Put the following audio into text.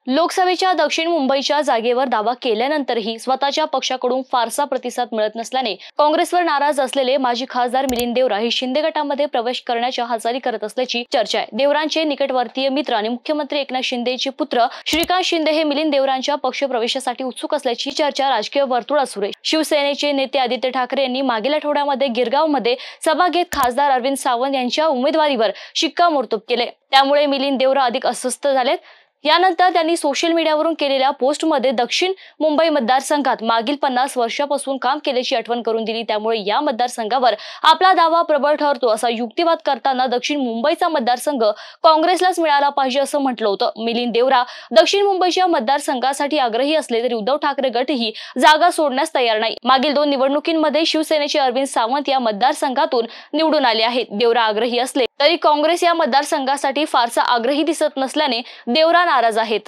लोकसभेच्या दक्षिण मुंबईच्या जागेवर दावा केल्यानंतरही स्वतःच्या पक्षाकडून फारसा प्रतिसाद मिळत नसल्याने काँग्रेसवर नाराज असलेले माजी खासदार मिलिंद देवरा हे शिंदे गटामध्ये प्रवेश करण्याच्या हालचाली करत असल्याची चर्चा आहे। देवरांचे निकटवर्तीय मित्र आणि मुख्यमंत्री एकनाथ शिंदेचे पुत्र श्रीकांत शिंदे हे मिलिंद देवरांच्या पक्षप्रवेशासाठी उत्सुक असल्याची चर्चा राजकीय वर्तुळात सुरू आहे। शिवसेनेचे नेते आदित्य ठाकरे यांनी मागील आठवड्यामध्ये गिरगावमध्ये सभा घेत खासदार अरविंद सावंत यांच्या उमेदवारीवर शिक्कामोर्तब केले। त्यामुळे मिलिंद देवरा अधिक अस्वस्थ झालेत। यानंतर त्यांनी सोशल मीडियावरून केलेल्या पोस्टमध्ये दक्षिण मुंबई मतदारसंघात मागील 50 वर्षांपासून काम केल्याची आठवण करून दिली। त्यामुळे या मतदारसंघावर आपला दावा प्रबळ ठरतो असा युक्तिवाद करताना दक्षिण मुंबईचा मतदारसंघ काँग्रेसलाच मिळाला पाहिजे असं म्हटलं होतं। मिलिंद देवरा दक्षिण मुंबईच्या मतदारसंघासाठी आग्रही असले तरी उद्धव ठाकरे गट ही जागा सोडण्यास तयार नाही। मागील 2 निवडणुकींमध्ये शिवसेनेचे अरविंद सावंत या मतदारसंघातून निवडून आले आहेत। देवरा आग्रही असले तरी काँग्रेस या मतदारसंघासाठी फारसा आग्रही दिसत नसल्याने देवरा नाराज आहेत।